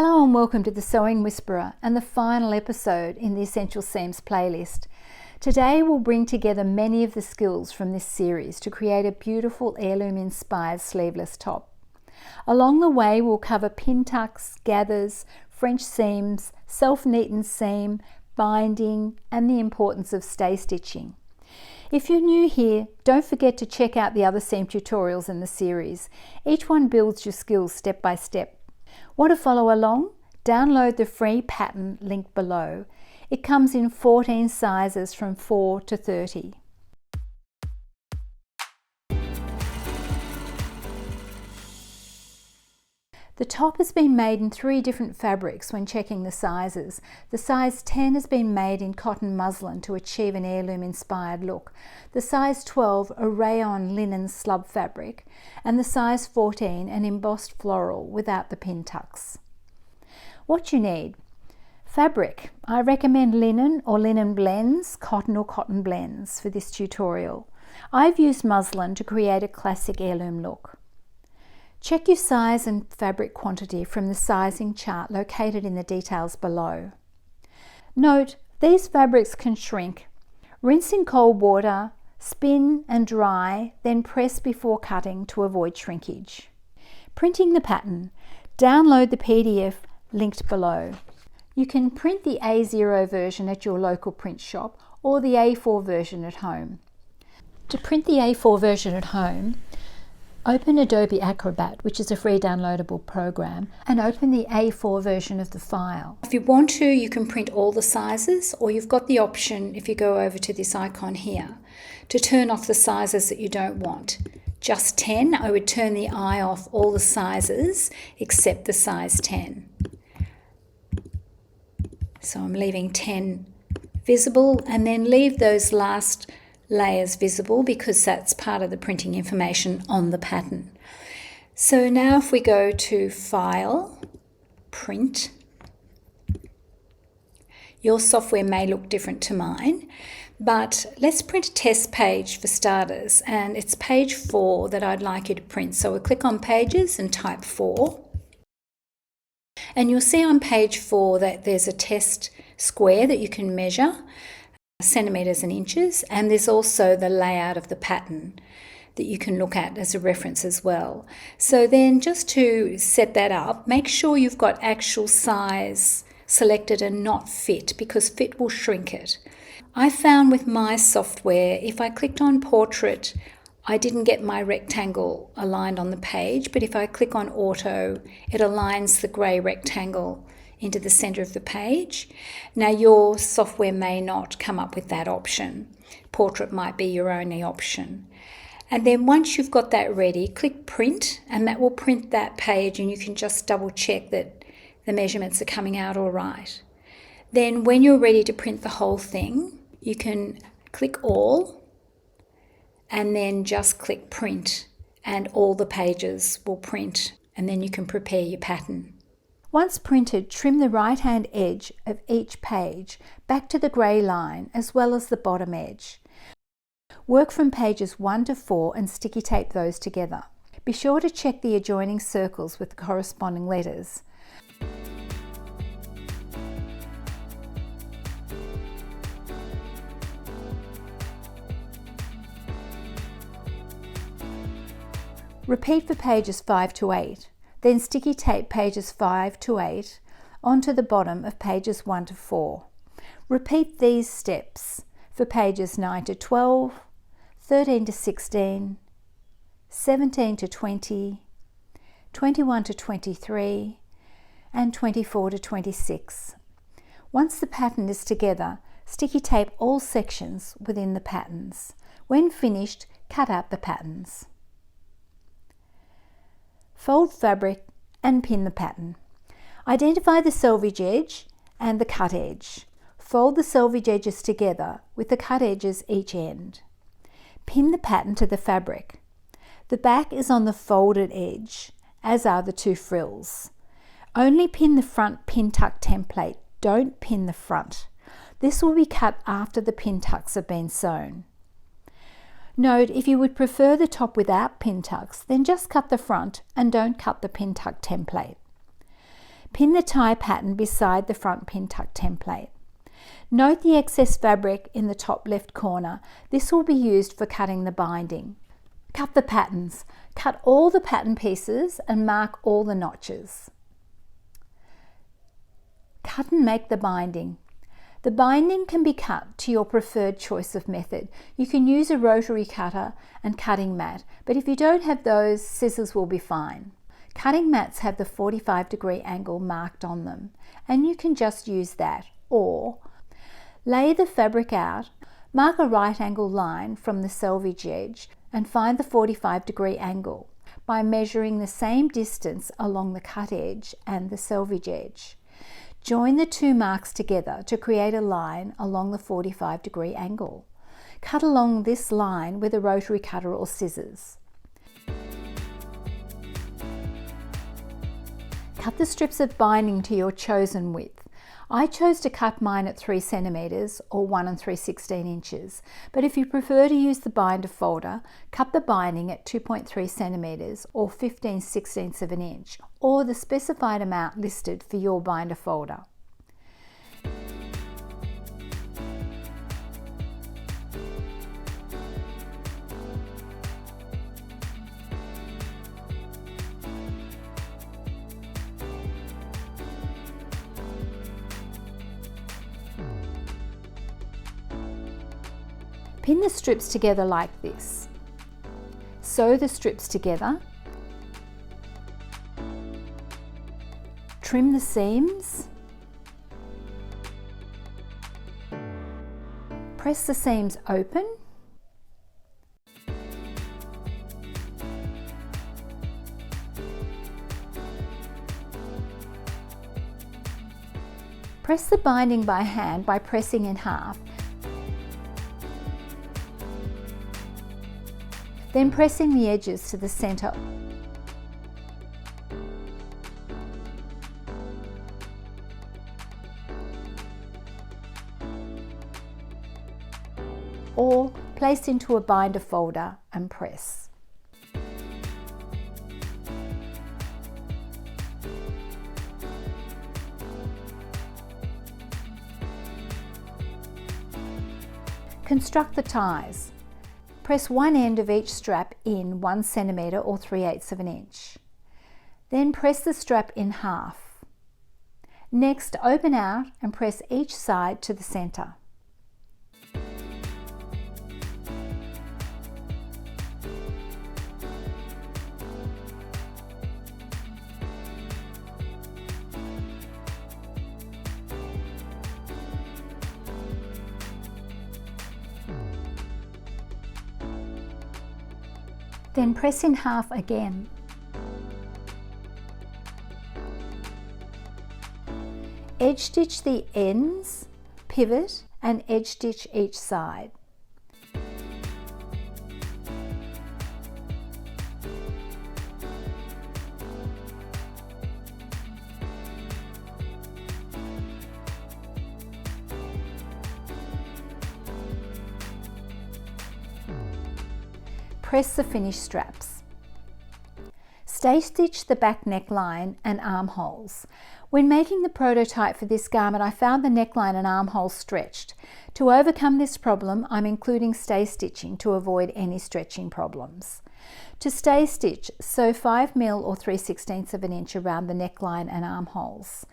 Hello and welcome to the Sewing Whisperer and the final episode in the Essential Seams playlist. Today we'll bring together many of the skills from this series to create a beautiful heirloom inspired sleeveless top. Along the way we'll cover pin tucks, gathers, French seams, self-neatened seam, binding and the importance of stay stitching. If you're new here, don't forget to check out the other seam tutorials in the series. Each one builds your skills step by step. Want to follow along? Download the free pattern linked below. It comes in 14 sizes from 4 to 30. The top has been made in 3 different fabrics when checking the sizes. The size 10 has been made in cotton muslin to achieve an heirloom inspired look. The size 12 a rayon linen slub fabric, and the size 14 an embossed floral without the pin tucks. What you need: fabric. I recommend linen or linen blends, cotton or cotton blends for this tutorial. I've used muslin to create a classic heirloom look. Check your size and fabric quantity from the sizing chart located in the details below. Note, these fabrics can shrink. Rinse in cold water, spin and dry, then press before cutting to avoid shrinkage. Printing the pattern. Download the PDF linked below. You can print the A0 version at your local print shop or the A4 version at home. To print the A4 version at home, open Adobe Acrobat, which is a free downloadable program, and open the A4 version of the file. If you want to, you can print all the sizes, or you've got the option, if you go over to this icon here, to turn off the sizes that you don't want. Just 10, I would turn the eye off all the sizes except the size 10. So I'm leaving 10 visible, and then leave those last layers visible because that's part of the printing information on the pattern. So now if we go to File, Print, your software may look different to mine, but let's print a test page for starters, and it's page 4 that I'd like you to print. So we'll click on Pages and type 4, and you'll see on page 4 that there's a test square that you can measure centimetres and inches, and there's also the layout of the pattern that you can look at as a reference as well. So then just to set that up, make sure you've got actual size selected and not fit, because fit will shrink it. I found with my software, if I clicked on portrait, I didn't get my rectangle aligned on the page, but if I click on auto, it aligns the grey rectangle into the center of the page. Now your software may not come up with that option. Portrait might be your only option. And then once you've got that ready, click print, and that will print that page, and you can just double check that the measurements are coming out all right. Then when you're ready to print the whole thing, you can click all and then just click print, and all the pages will print, and then you can prepare your pattern. Once printed, trim the right-hand edge of each page back to the grey line as well as the bottom edge. Work from pages 1 to 4 and sticky tape those together. Be sure to check the adjoining circles with the corresponding letters. Repeat for pages 5 to 8. Then sticky tape pages 5 to 8 onto the bottom of pages 1 to 4. Repeat these steps for pages 9 to 12, 13 to 16, 17 to 20, 21 to 23, and 24 to 26. Once the pattern is together, sticky tape all sections within the patterns. When finished, cut out the patterns. Fold fabric and pin the pattern. Identify the selvage edge and the cut edge. Fold the selvage edges together with the cut edges each end. Pin the pattern to the fabric. The back is on the folded edge, as are the 2 frills. Only pin the front pin tuck template, don't pin the front. This will be cut after the pin tucks have been sewn. Note, if you would prefer the top without pin tucks, then just cut the front and don't cut the pin tuck template. Pin the tie pattern beside the front Pintuck template. Note the excess fabric in the top left corner. This will be used for cutting the binding. Cut the patterns. Cut all the pattern pieces and mark all the notches. Cut and make the binding. The binding can be cut to your preferred choice of method. You can use a rotary cutter and cutting mat, but if you don't have those, scissors will be fine. Cutting mats have the 45-degree angle marked on them, and you can just use that, or lay the fabric out, mark a right angle line from the selvage edge and find the 45-degree angle by measuring the same distance along the cut edge and the selvage edge. Join the two marks together to create a line along the 45-degree angle. Cut along this line with a rotary cutter or scissors. Cut the strips of binding to your chosen width. I chose to cut mine at 3 centimeters or 1 3/16 inches, but if you prefer to use the binder folder, cut the binding at 2.3 centimeters or 15/16 of an inch, or the specified amount listed for your binder folder. Pin the strips together like this. Sew the strips together. Trim the seams. Press the seams open. Press the binding by hand by pressing in half. Then pressing the edges to the centre. Or place into a binder folder and press. Construct the ties. Press one end of each strap in 1 centimeter or 3/8 of an inch. Then press the strap in half. Next, open out and press each side to the center. Then press in half again. Edge stitch the ends, pivot and edge stitch each side. Press the finished straps. Stay-stitch the back neckline and armholes. When making the prototype for this garment, I found the neckline and armholes stretched. To overcome this problem, I'm including stay-stitching to avoid any stretching problems. To stay-stitch, sew 5mm or 3/16 of an inch around the neckline and armholes.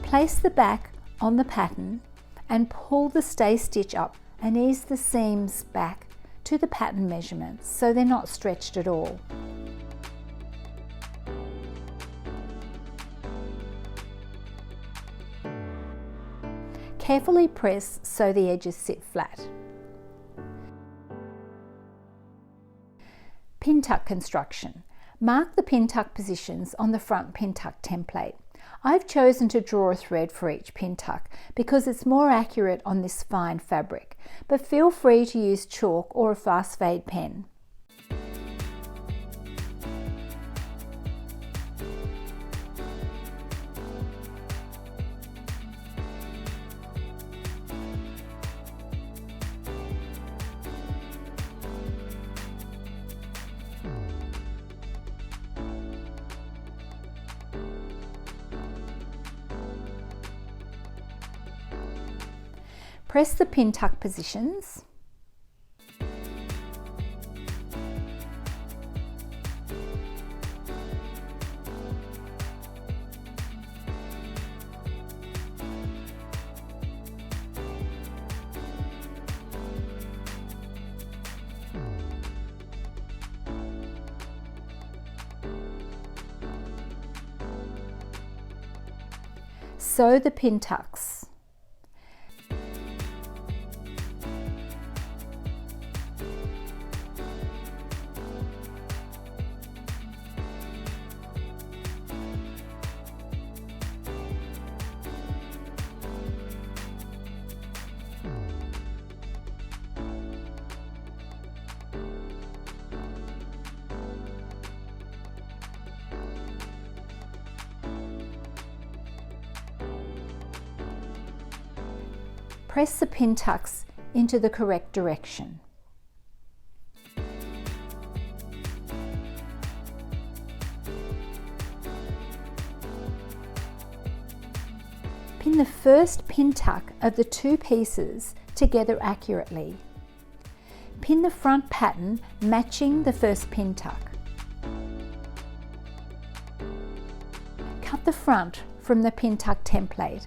Place the back on the pattern and pull the stay stitch up and ease the seams back to the pattern measurements so they're not stretched at all. Carefully press so the edges sit flat. Pintuck construction. Mark the pintuck positions on the front pintuck template. I've chosen to draw a thread for each pintuck because it's more accurate on this fine fabric, but feel free to use chalk or a fast fade pen. Press the pin tuck positions. Sew the pin tucks. Press the pin tucks into the correct direction. Pin the first pin tuck of the two pieces together accurately. Pin the front pattern matching the first pin tuck. Cut the front from the pin tuck template.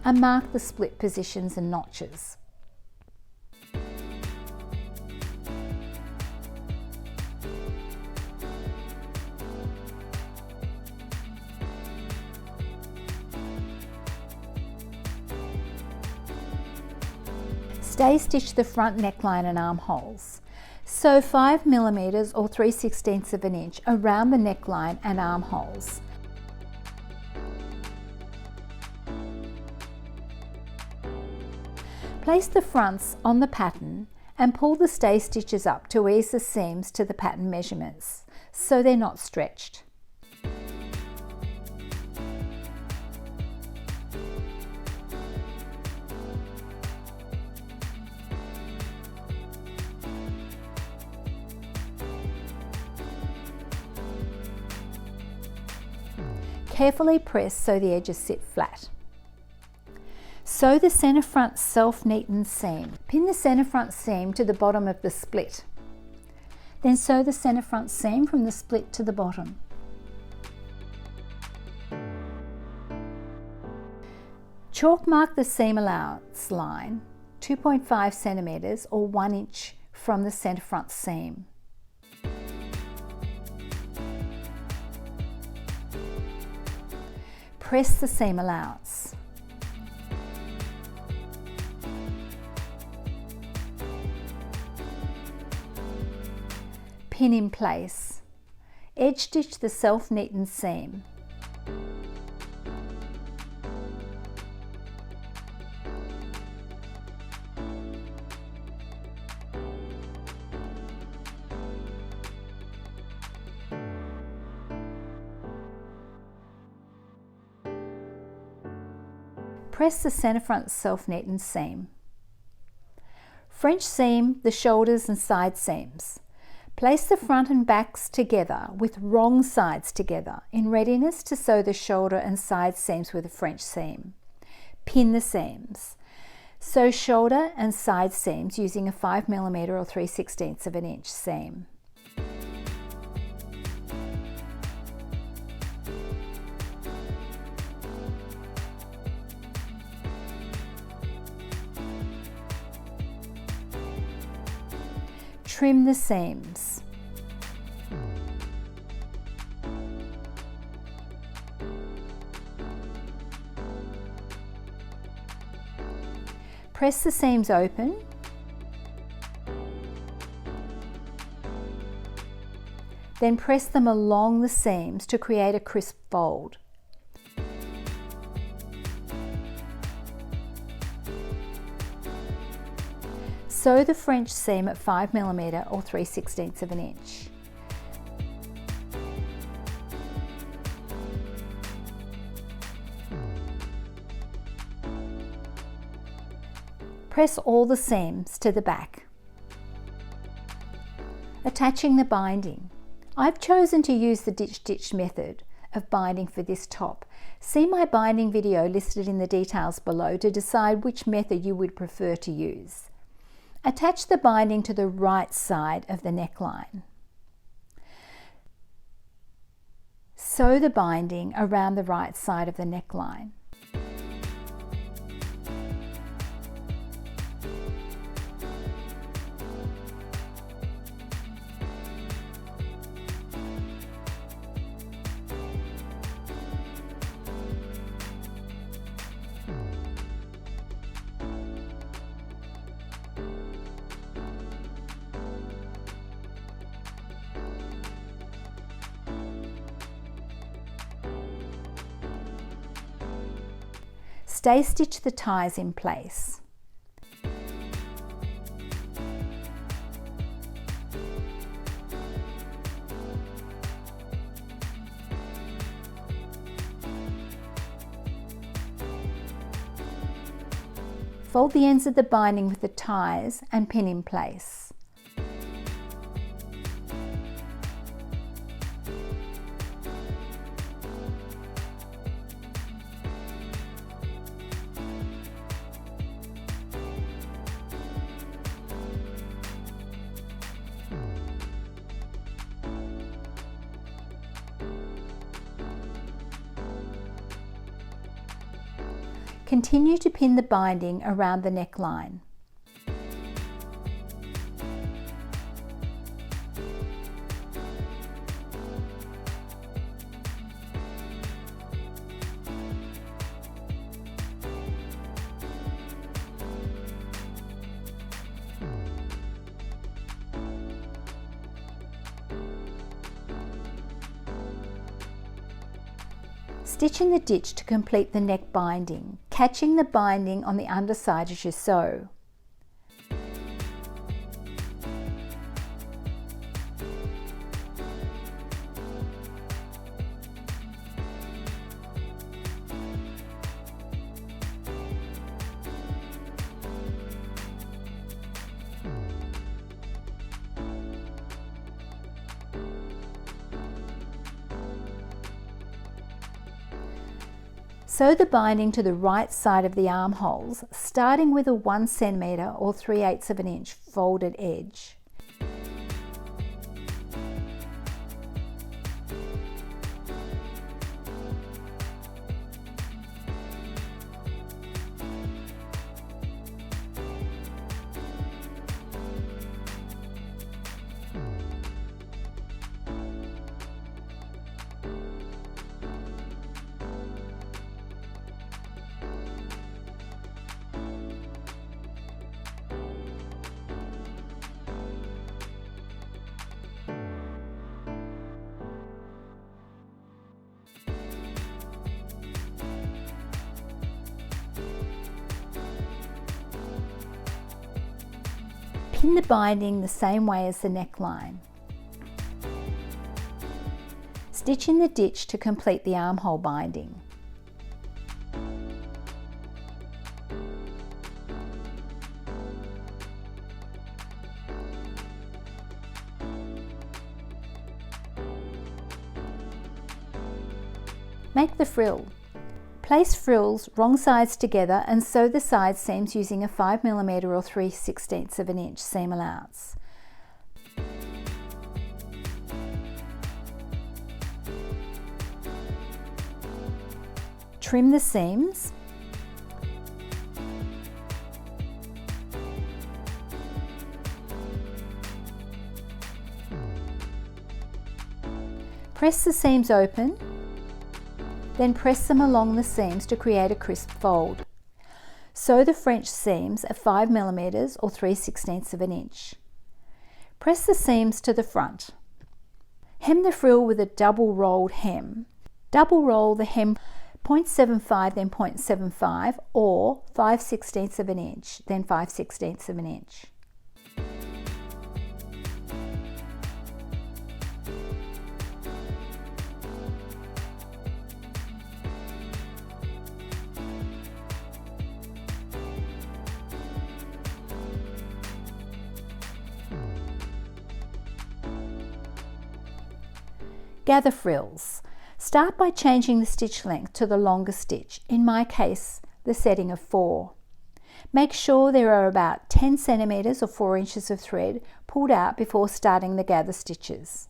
And mark the split positions and notches. Stay stitch the front neckline and armholes. Sew 5mm or 3/16 of an inch around the neckline and armholes. Place the fronts on the pattern and pull the stay stitches up to ease the seams to the pattern measurements so they're not stretched. Carefully press so the edges sit flat. Sew the centre front self-neatened seam. Pin the centre front seam to the bottom of the split. Then sew the centre front seam from the split to the bottom. Chalk mark the seam allowance line 2.5 centimetres or 1 inch from the centre front seam. Press the seam allowance. Pin in place. Edge stitch the self-neatened seam. Press the centre front self-neatened seam. French seam the shoulders and side seams. Place the front and backs together with wrong sides together in readiness to sew the shoulder and side seams with a French seam. Pin the seams. Sew shoulder and side seams using a 5mm or 3/16 of an inch seam. Trim the seams. Press the seams open. Then press them along the seams to create a crisp fold. Sew the French seam at 5mm or 3/16 of an inch. Press all the seams to the back. Attaching the binding. I've chosen to use the ditch stitch method of binding for this top. See my binding video listed in the details below to decide which method you would prefer to use. Attach the binding to the right side of the neckline. Sew the binding around the right side of the neckline. Stay-stitch the ties in place. Fold the ends of the binding with the ties and pin in place. Continue to pin the binding around the neckline. Stitch in the ditch to complete the neck binding, catching the binding on the underside as you sew. Sew the binding to the right side of the armholes, starting with a 1 centimetre or 3/8 of an inch folded edge. Pin the binding the same way as the neckline. Stitch in the ditch to complete the armhole binding. Make the frill. Place frills wrong sides together and sew the side seams using a 5mm or 3/16 of an inch seam allowance. Trim the seams. Press the seams open. Then press them along the seams to create a crisp fold. Sew the French seams at 5mm or 3/16 of an inch. Press the seams to the front. Hem the frill with a double rolled hem. Double roll the hem 0.75 then 0.75 or 5/16 of an inch then 5/16 of an inch. Gather frills. Start by changing the stitch length to the longer stitch, in my case the setting of 4. Make sure there are about 10 centimeters or 4 inches of thread pulled out before starting the gather stitches.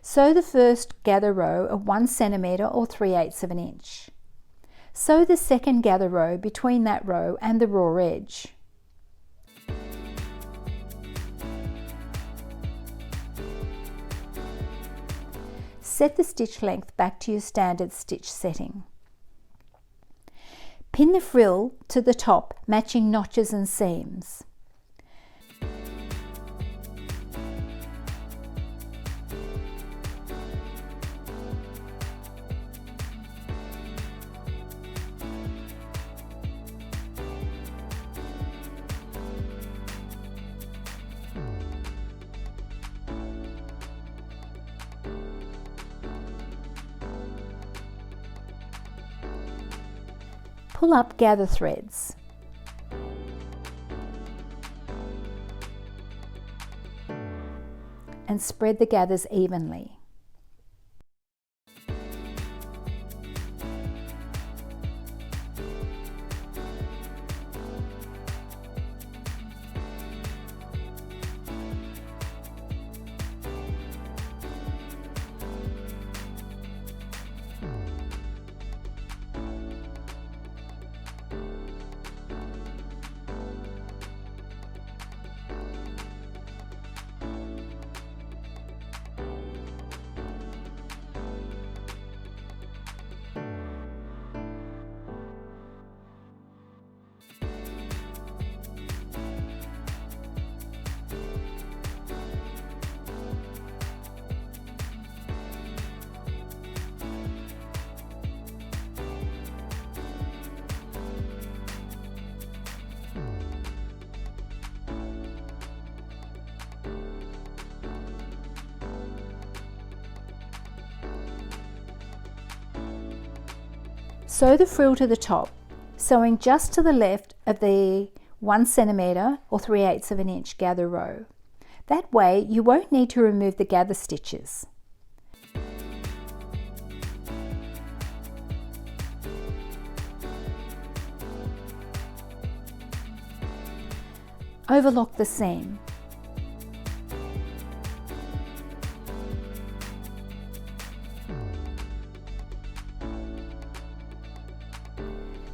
Sew the first gather row of 1 centimeter or 3/8 of an inch. Sew the second gather row between that row and the raw edge. Set the stitch length back to your standard stitch setting. Pin the frill to the top, matching notches and seams. Pull up gather threads. And spread the gathers evenly. Sew the frill to the top, sewing just to the left of the 1 centimeter or 3/8 of an inch gather row. That way you won't need to remove the gather stitches. Overlock the seam.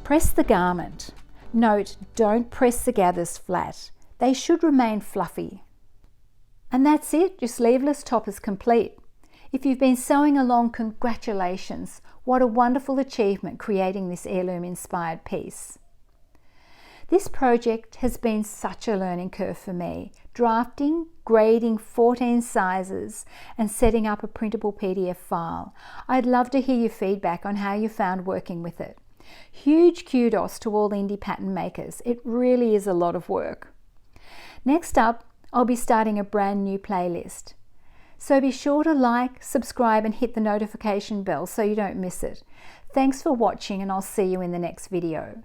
Press the garment. Note, don't press the gathers flat. They should remain fluffy. And that's it, your sleeveless top is complete. If you've been sewing along, congratulations. What a wonderful achievement creating this heirloom inspired piece. This project has been such a learning curve for me. Drafting, grading 14 sizes and setting up a printable PDF file. I'd love to hear your feedback on how you found working with it. Huge kudos to all indie pattern makers. It really is a lot of work. Next up, I'll be starting a brand new playlist. So be sure to like, subscribe and hit the notification bell so you don't miss it. Thanks for watching and I'll see you in the next video.